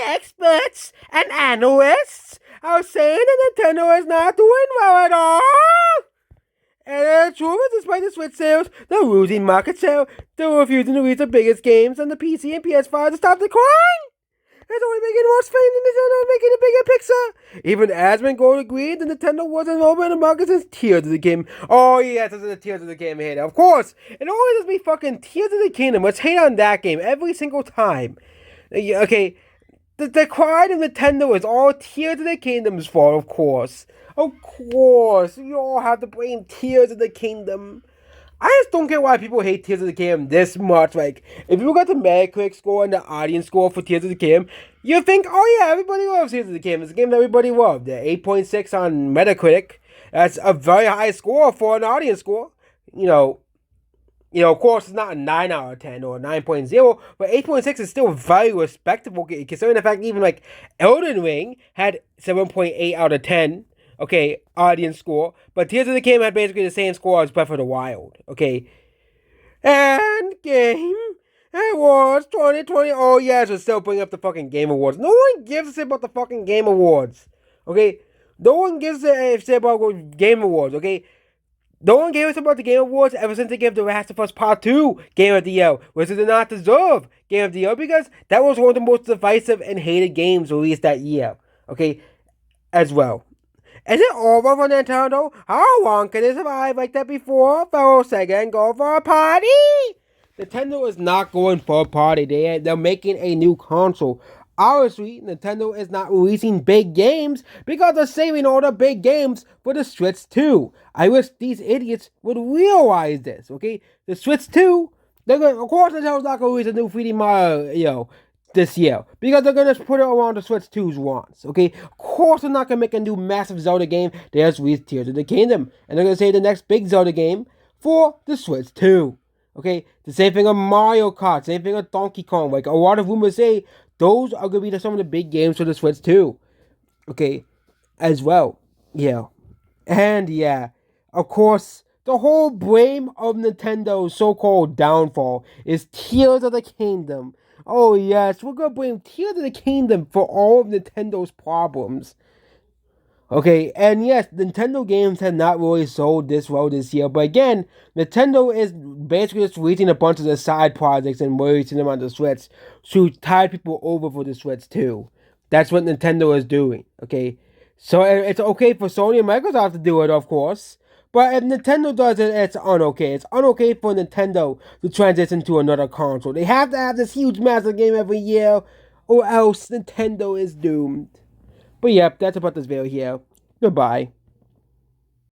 experts and analysts are saying that Nintendo is not doing well at all. And the truth is, despite the Switch sales, they're losing market share. They're refusing to release the biggest games on the PC and PS5 to stop the decline. It's only making it worse for Nintendo, making a bigger picture. Even Asmongold agreed that Nintendo wasn't over in the market since Tears of the Kingdom. Oh yes, this is the Tears of the Kingdom hater. Of course, it always just be fucking Tears of the Kingdom. Let's hate on that game every single time. Okay, the decline of Nintendo is all Tears of the Kingdom's fault, of course. Of course, you all have to blame Tears of the Kingdom. I just don't get why people hate Tears of the Kingdom this much. Like, if you look at the Metacritic score and the audience score for Tears of the Kingdom, you think, oh yeah, everybody loves Tears of the Kingdom. It's a game that everybody loved. The 8.6 on Metacritic. That's a very high score for an audience score. Of course, it's not a 9 out of 10 or a 9.0, but 8.6 is still very respectable, considering the fact even, like, Elden Ring had 7.8 out of 10. Okay, audience score. But Tears of the Kingdom had basically the same score as Breath of the Wild. Okay. And Game Awards 2020. Oh, yes, we're still bringing up the fucking Game Awards. No one gives a shit about the fucking Game Awards. Okay? No one gives a shit about Game Awards. Okay? No one gave a shit about the Game Awards ever since they gave The Last of Us Part 2 Game of the Year, which did not deserve Game of the Year because that was one of the most divisive and hated games released that year. Okay? As well. Is it over for Nintendo? How long can it survive like that before fellow Sega and go for a party? Nintendo is not going for a party. They're making a new console. Obviously, Nintendo is not releasing big games because they're saving all the big games for the Switch 2. I wish these idiots would realize this, okay? The Switch 2, of course Nintendo's not going to release a new 3D Mario, this year, because they're gonna put it around the Switch 2's wants, okay? Of course they're not gonna make a new massive Zelda game. They just released Tears of the Kingdom, and they're gonna say the next big Zelda game for the Switch 2. Okay? The same thing on Mario Kart, same thing on Donkey Kong. Like, a lot of rumors say those are gonna be some of the big games for the Switch 2. Okay? As well. Yeah. And yeah, of course, the whole blame of Nintendo's so-called downfall is Tears of the Kingdom. Oh yes, we're gonna blame Tears of the Kingdom for all of Nintendo's problems. Okay, and yes, Nintendo games have not really sold this well this year, but again, Nintendo is basically just releasing a bunch of the side projects and releasing them on the Switch to tide people over for the Switch too. That's what Nintendo is doing, okay? So it's okay for Sony and Microsoft to do it, of course. But if Nintendo does it, it's unokay. It's unokay for Nintendo to transition to another console. They have to have this huge massive game every year, or else Nintendo is doomed. But yep, that's about this video here. Goodbye.